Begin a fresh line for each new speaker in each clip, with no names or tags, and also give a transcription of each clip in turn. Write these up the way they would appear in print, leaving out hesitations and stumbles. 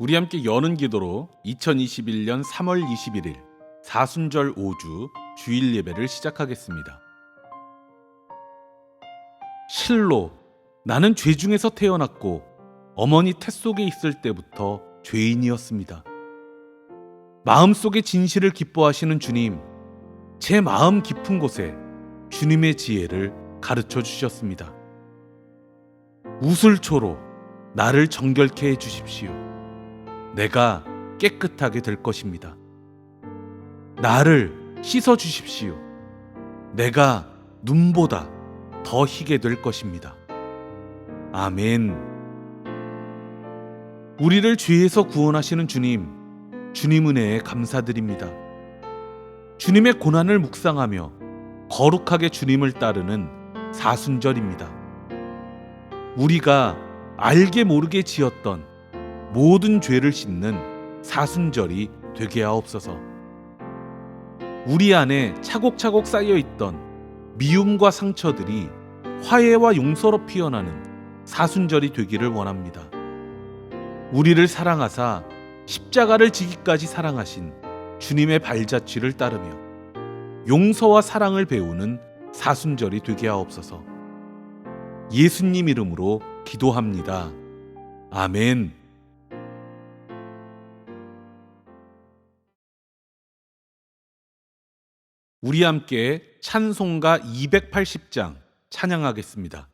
우리 함께 여는 기도로 2021년 3월 21일 사순절 5주 주일 예배를 시작하겠습니다. 실로 나는 죄 중에서 태어났고 어머니 태 속에 있을 때부터 죄인이었습니다. 마음속의 진실을 기뻐하시는 주님, 제 마음 깊은 곳에 주님의 지혜를 가르쳐 주셨습니다. 우슬초로 나를 정결케 해 주십시오. 내가 깨끗하게 될 것입니다. 나를 씻어 주십시오. 내가 눈보다 더 희게 될 것입니다. 아멘. 우리를 죄에서 구원하시는 주님, 주님 은혜에 감사드립니다. 주님의 고난을 묵상하며 거룩하게 주님을 따르는 사순절입니다. 우리가 알게 모르게 지었던 모든 죄를 씻는 사순절이 되게 하옵소서. 우리 안에 차곡차곡 쌓여있던 미움과 상처들이 화해와 용서로 피어나는 사순절이 되기를 원합니다. 우리를 사랑하사 십자가를 지기까지 사랑하신 주님의 발자취를 따르며 용서와 사랑을 배우는 사순절이 되게 하옵소서. 예수님 이름으로 기도합니다. 아멘. 우리 함께 찬송가 280장 찬양하겠습니다.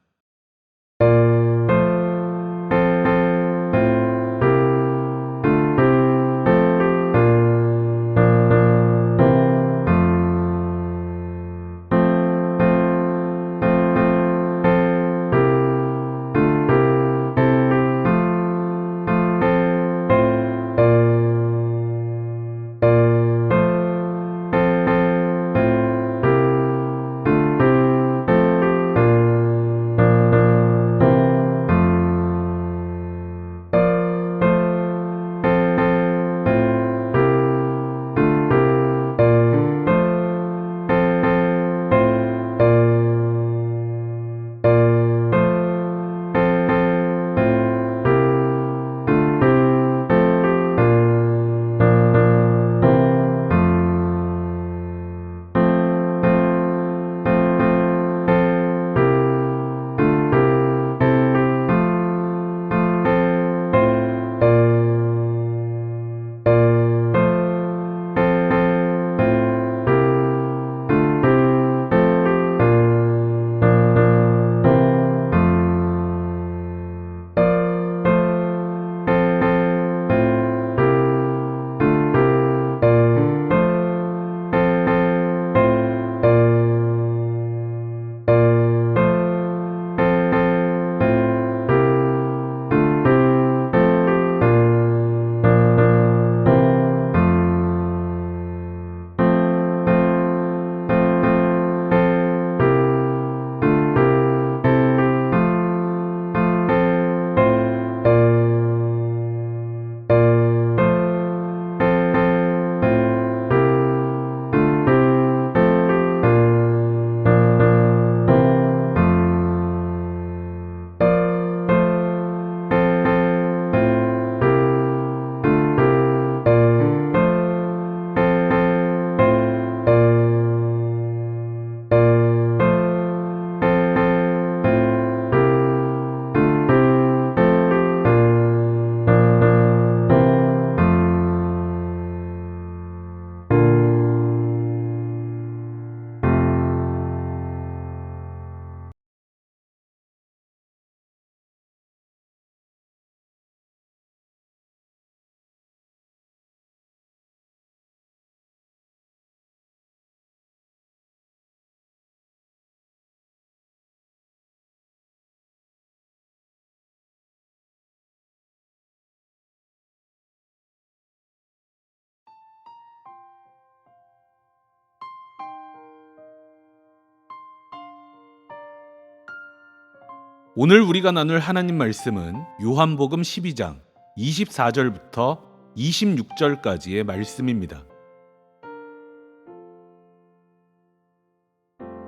오늘 우리가 나눌 하나님 말씀은 요한복음 12장 24절부터 26절까지의 말씀입니다.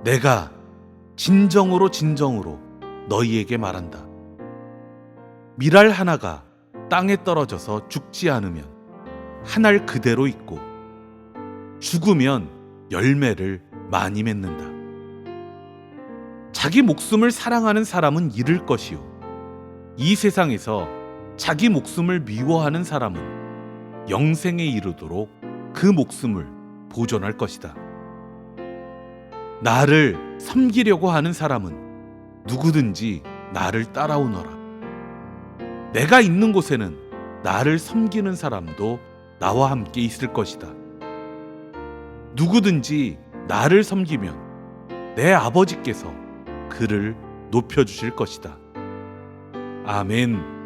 내가 진정으로 너희에게 말한다. 밀알 하나가 땅에 떨어져서 죽지 않으면 한 알 그대로 있고 죽으면 열매를 많이 맺는다. 자기 목숨을 사랑하는 사람은 잃을 것이요, 이 세상에서 자기 목숨을 미워하는 사람은 영생에 이르도록 그 목숨을 보존할 것이다. 나를 섬기려고 하는 사람은 누구든지 나를 따라오너라. 내가 있는 곳에는 나를 섬기는 사람도 나와 함께 있을 것이다. 누구든지 나를 섬기면 내 아버지께서 그를 높여주실 것이다. 아멘.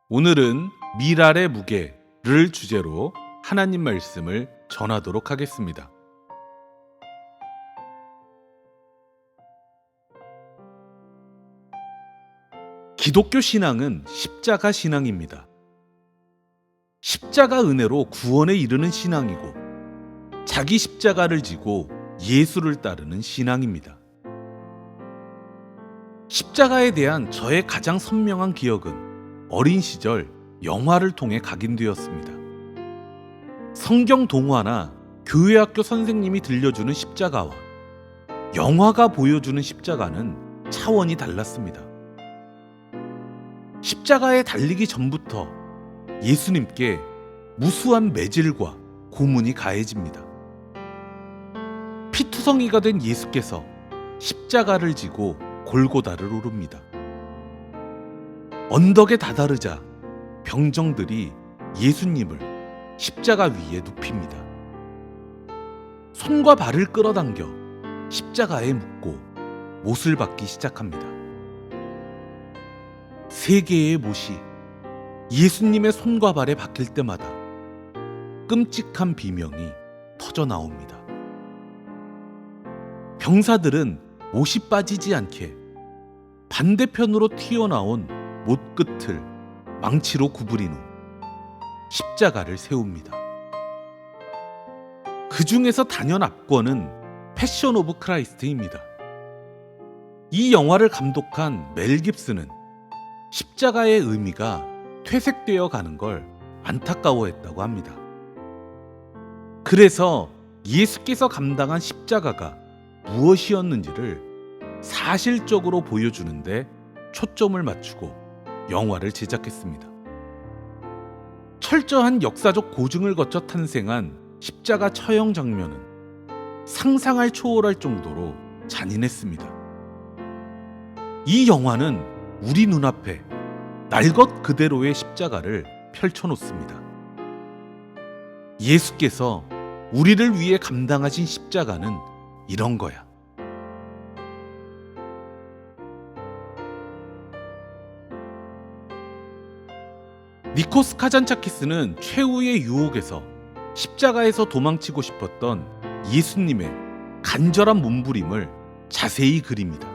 오늘은 미랄의 무게를 주제로 하나님 말씀을 전하도록 하겠습니다. 기독교 신앙은 십자가 신앙입니다. 십자가 은혜로 구원에 이르는 신앙이고 자기 십자가를 지고 예수를 따르는 신앙입니다. 십자가에 대한 저의 가장 선명한 기억은 어린 시절 영화를 통해 각인되었습니다. 성경 동화나 교회학교 선생님이 들려주는 십자가와 영화가 보여주는 십자가는 차원이 달랐습니다. 십자가에 달리기 전부터 예수님께 무수한 매질과 고문이 가해집니다. 피투성이가 된 예수께서 십자가를 지고 골고다를 오릅니다. 언덕에 다다르자 병정들이 예수님을 십자가 위에 눕힙니다. 손과 발을 끌어당겨 십자가에 묶고 못을 박기 시작합니다. 세 개의 못이 예수님의 손과 발에 박힐 때마다 끔찍한 비명이 터져 나옵니다. 병사들은 못이 빠지지 않게 반대편으로 튀어나온 못 끝을 망치로 구부린 후 십자가를 세웁니다. 그 중에서 단연 압권은 패션 오브 크라이스트입니다. 이 영화를 감독한 멜 깁슨은 십자가의 의미가 퇴색되어 가는 걸 안타까워했다고 합니다. 그래서 예수께서 감당한 십자가가 무엇이었는지를 사실적으로 보여주는데 초점을 맞추고 영화를 제작했습니다. 철저한 역사적 고증을 거쳐 탄생한 십자가 처형 장면은 상상을 초월할 정도로 잔인했습니다. 이 영화는 우리 눈앞에 날 것 그대로의 십자가를 펼쳐놓습니다. 예수께서 우리를 위해 감당하신 십자가는 이런 거야. 니코스 카잔차키스는 최후의 유혹에서 십자가에서 도망치고 싶었던 예수님의 간절한 몸부림을 자세히 그립니다.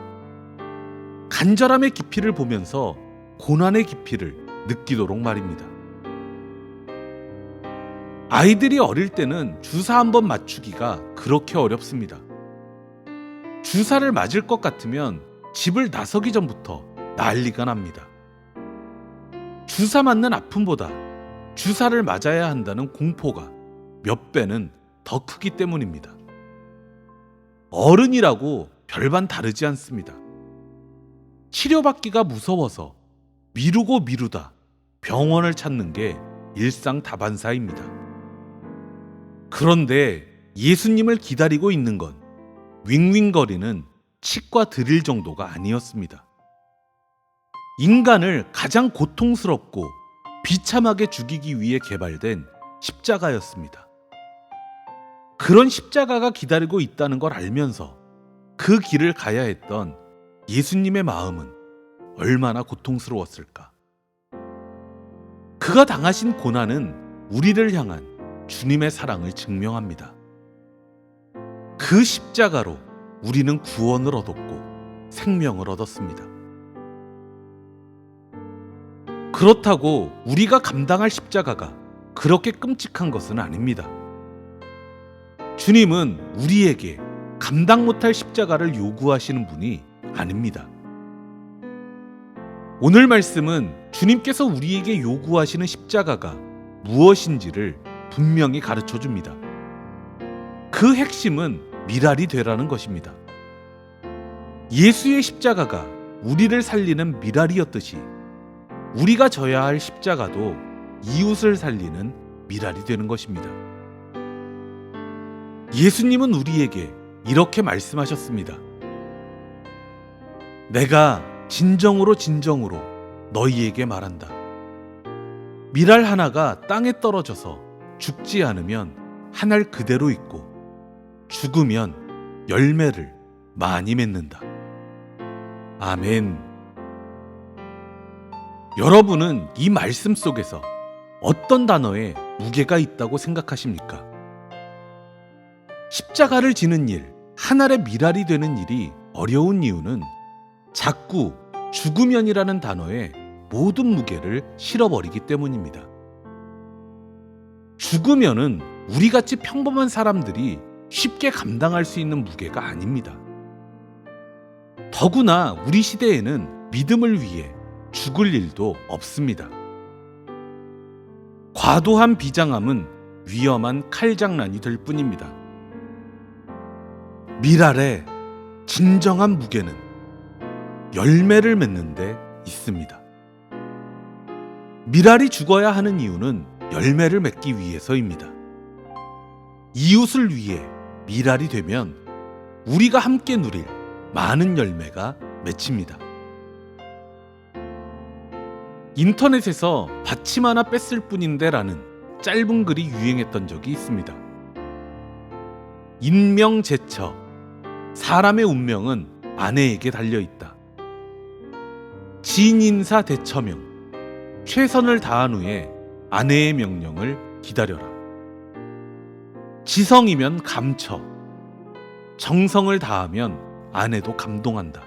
간절함의 깊이를 보면서 고난의 깊이를 느끼도록 말입니다. 아이들이 어릴 때는 주사 한번 맞추기가 그렇게 어렵습니다. 주사를 맞을 것 같으면 집을 나서기 전부터 난리가 납니다. 주사 맞는 아픔보다 주사를 맞아야 한다는 공포가 몇 배는 더 크기 때문입니다. 어른이라고 별반 다르지 않습니다. 치료받기가 무서워서 미루고 미루다 병원을 찾는 게 일상다반사입니다. 그런데 예수님을 기다리고 있는 건 윙윙거리는 치과 드릴 정도가 아니었습니다. 인간을 가장 고통스럽고 비참하게 죽이기 위해 개발된 십자가였습니다. 그런 십자가가 기다리고 있다는 걸 알면서 그 길을 가야 했던 예수님의 마음은 얼마나 고통스러웠을까. 그가 당하신 고난은 우리를 향한 주님의 사랑을 증명합니다. 그 십자가로 우리는 구원을 얻었고 생명을 얻었습니다. 그렇다고 우리가 감당할 십자가가 그렇게 끔찍한 것은 아닙니다. 주님은 우리에게 감당 못할 십자가를 요구하시는 분이 아닙니다. 오늘 말씀은 주님께서 우리에게 요구하시는 십자가가 무엇인지를 분명히 가르쳐 줍니다. 그 핵심은 미랄이 되라는 것입니다. 예수의 십자가가 우리를 살리는 미랄이었듯이 우리가 져야 할 십자가도 이웃을 살리는 미랄이 되는 것입니다. 예수님은 우리에게 이렇게 말씀하셨습니다. 내가 진정으로 너희에게 말한다. 미랄 하나가 땅에 떨어져서 죽지 않으면 한 알 그대로 있고 죽으면 열매를 많이 맺는다. 아멘. 여러분은 이 말씀 속에서 어떤 단어에 무게가 있다고 생각하십니까? 십자가를 지는 일, 한 알의 미랄이 되는 일이 어려운 이유는 자꾸 죽으면이라는 단어에 모든 무게를 실어버리기 때문입니다. 죽으면은 우리같이 평범한 사람들이 쉽게 감당할 수 있는 무게가 아닙니다. 더구나 우리 시대에는 믿음을 위해 죽을 일도 없습니다. 과도한 비장함은 위험한 칼장난이 될 뿐입니다. 미랄의 진정한 무게는 열매를 맺는 데 있습니다. 미랄이 죽어야 하는 이유는 열매를 맺기 위해서입니다. 이웃을 위해 미랄이 되면 우리가 함께 누릴 많은 열매가 맺힙니다. 인터넷에서 받침 하나 뺐을 뿐인데 라는 짧은 글이 유행했던 적이 있습니다. 인명제처, 사람의 운명은 아내에게 달려있다. 진인사 대처명, 최선을 다한 후에 아내의 명령을 기다려라. 지성이면 감처, 정성을 다하면 아내도 감동한다.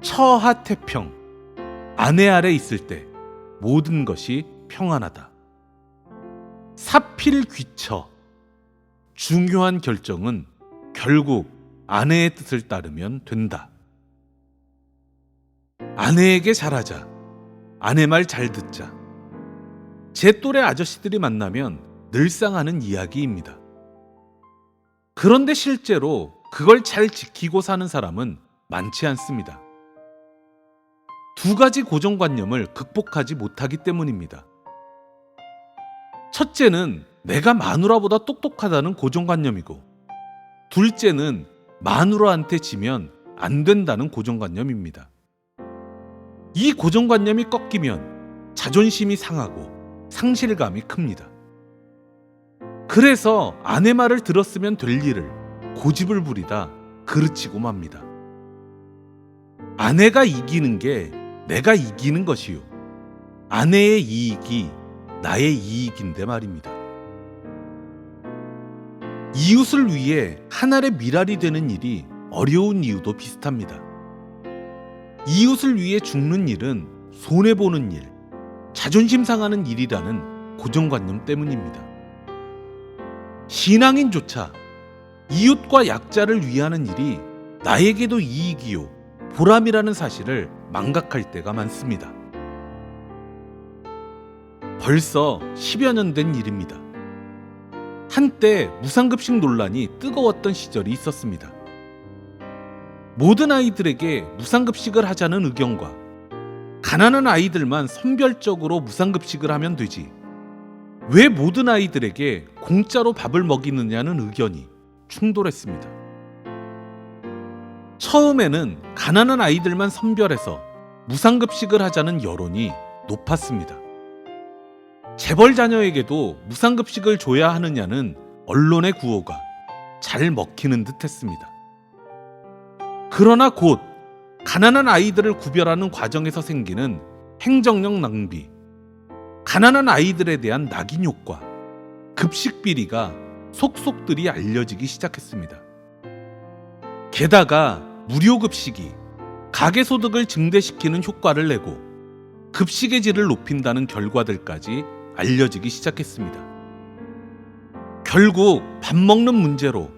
처하태평, 아내 아래 있을 때 모든 것이 평안하다. 사필귀처, 중요한 결정은 결국 아내의 뜻을 따르면 된다. 아내에게 잘하자, 아내 말 잘 듣자. 제 또래 아저씨들이 만나면 늘상 하는 이야기입니다. 그런데 실제로 그걸 잘 지키고 사는 사람은 많지 않습니다. 두 가지 고정관념을 극복하지 못하기 때문입니다. 첫째는 내가 마누라보다 똑똑하다는 고정관념이고, 둘째는 마누라한테 지면 안 된다는 고정관념입니다. 이 고정관념이 꺾이면 자존심이 상하고 상실감이 큽니다. 그래서 아내 말을 들었으면 될 일을 고집을 부리다 그르치고 맙니다. 아내가 이기는 게 내가 이기는 것이요, 아내의 이익이 나의 이익인데 말입니다. 이웃을 위해 한 알의 미랄이 되는 일이 어려운 이유도 비슷합니다. 이웃을 위해 죽는 일은 손해보는 일, 자존심 상하는 일이라는 고정관념 때문입니다. 신앙인조차 이웃과 약자를 위하는 일이 나에게도 이익이요, 보람이라는 사실을 망각할 때가 많습니다. 벌써 10여 년 된 일입니다. 한때 무상급식 논란이 뜨거웠던 시절이 있었습니다. 모든 아이들에게 무상급식을 하자는 의견과 가난한 아이들만 선별적으로 무상급식을 하면 되지, 왜 모든 아이들에게 공짜로 밥을 먹이느냐는 의견이 충돌했습니다. 처음에는 가난한 아이들만 선별해서 무상급식을 하자는 여론이 높았습니다. 재벌 자녀에게도 무상급식을 줘야 하느냐는 언론의 구호가 잘 먹히는 듯 했습니다. 그러나 곧 가난한 아이들을 구별하는 과정에서 생기는 행정력 낭비, 가난한 아이들에 대한 낙인 효과, 급식 비리가 속속들이 알려지기 시작했습니다. 게다가 무료급식이 가계소득을 증대시키는 효과를 내고 급식의 질을 높인다는 결과들까지 알려지기 시작했습니다. 결국 밥 먹는 문제로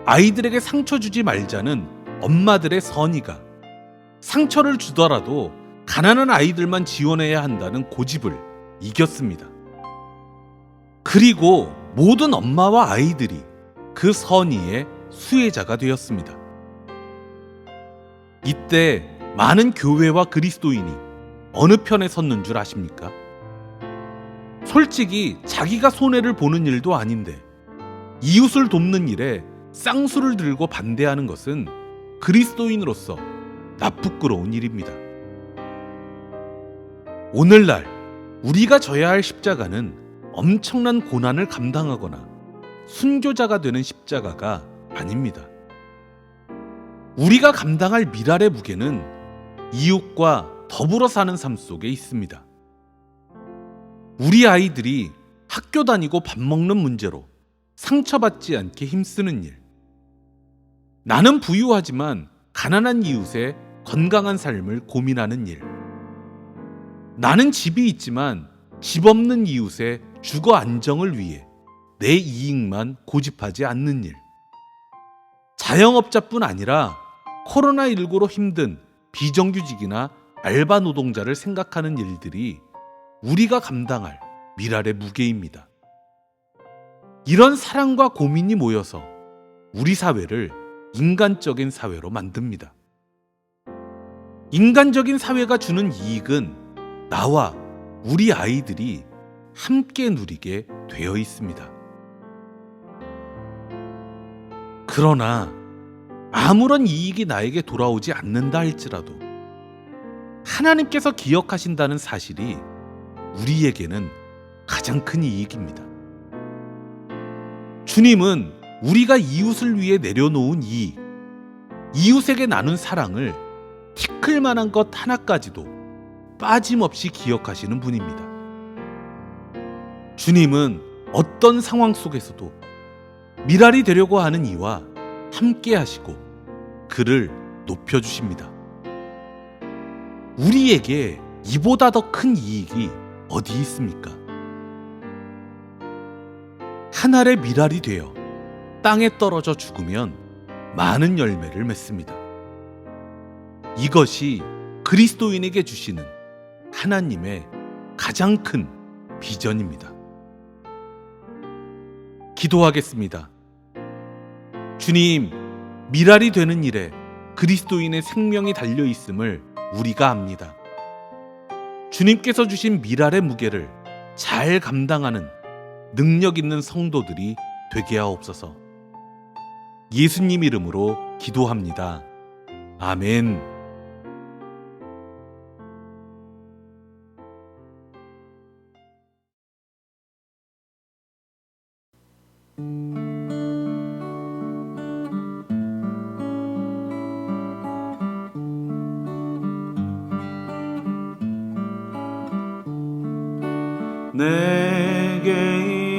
아이들에게 상처 주지 말자는 엄마들의 선의가, 상처를 주더라도 가난한 아이들만 지원해야 한다는 고집을 이겼습니다. 그리고 모든 엄마와 아이들이 그 선의의 수혜자가 되었습니다. 이때 많은 교회와 그리스도인이 어느 편에 섰는 줄 아십니까? 솔직히 자기가 손해를 보는 일도 아닌데 이웃을 돕는 일에 쌍수를 들고 반대하는 것은 그리스도인으로서 나쁘끄러운 일입니다. 오늘날 우리가 져야 할 십자가는 엄청난 고난을 감당하거나 순교자가 되는 십자가가 아닙니다. 우리가 감당할 미랄의 무게는 이웃과 더불어 사는 삶 속에 있습니다. 우리 아이들이 학교 다니고 밥 먹는 문제로 상처받지 않게 힘쓰는 일, 나는 부유하지만 가난한 이웃의 건강한 삶을 고민하는 일, 나는 집이 있지만 집 없는 이웃의 주거 안정을 위해 내 이익만 고집하지 않는 일, 자영업자뿐 아니라 코로나19로 힘든 비정규직이나 알바 노동자를 생각하는 일들이 우리가 감당할 미랄의 무게입니다. 이런 사랑과 고민이 모여서 우리 사회를 인간적인 사회로 만듭니다. 인간적인 사회가 주는 이익은 나와 우리 아이들이 함께 누리게 되어 있습니다. 그러나 아무런 이익이 나에게 돌아오지 않는다 할지라도 하나님께서 기억하신다는 사실이 우리에게는 가장 큰 이익입니다. 주님은 우리가 이웃을 위해 내려놓은 이익, 이웃에게 나눈 사랑을 티끌만한 것 하나까지도 빠짐없이 기억하시는 분입니다. 주님은 어떤 상황 속에서도 미랄이 되려고 하는 이와 함께 하시고 그를 높여주십니다. 우리에게 이보다 더 큰 이익이 어디 있습니까? 한 알의 미랄이 되어 땅에 떨어져 죽으면 많은 열매를 맺습니다. 이것이 그리스도인에게 주시는 하나님의 가장 큰 비전입니다. 기도하겠습니다. 주님, 미랄이 되는 일에 그리스도인의 생명이 달려 있음을 우리가 압니다. 주님께서 주신 미랄의 무게를 잘 감당하는 능력 있는 성도들이 되게 하옵소서. 예수님 이름으로 기도합니다. 아멘.
내게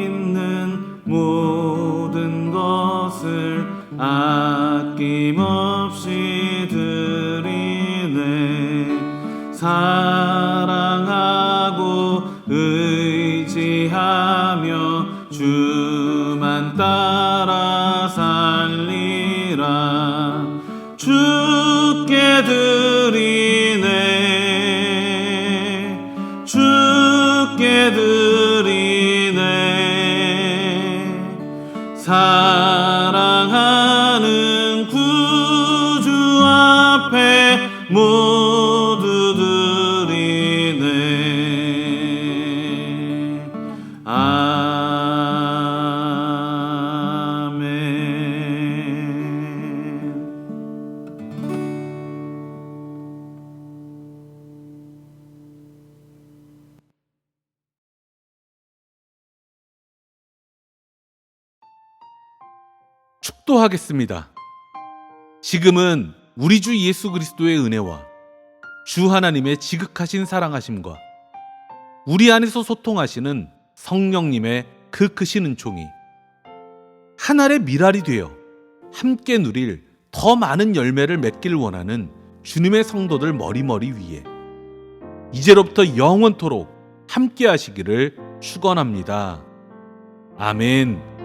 있는 모든 것을 아낌없이 드리네. 사랑하고 의지하며 주만 따라 살리라. 주께 드리네. 주께 드리네. 사랑하는 구주 앞에 모두 드리네. 아멘.
축도하겠습니다. 지금은 우리 주 예수 그리스도의 은혜와 주 하나님의 지극하신 사랑하심과 우리 안에서 소통하시는 성령님의 그 크신 은총이 한 알의 미랄이 되어 함께 누릴 더 많은 열매를 맺길 원하는 주님의 성도들 머리머리 위에 이제로부터 영원토록 함께 하시기를 축원합니다. 아멘.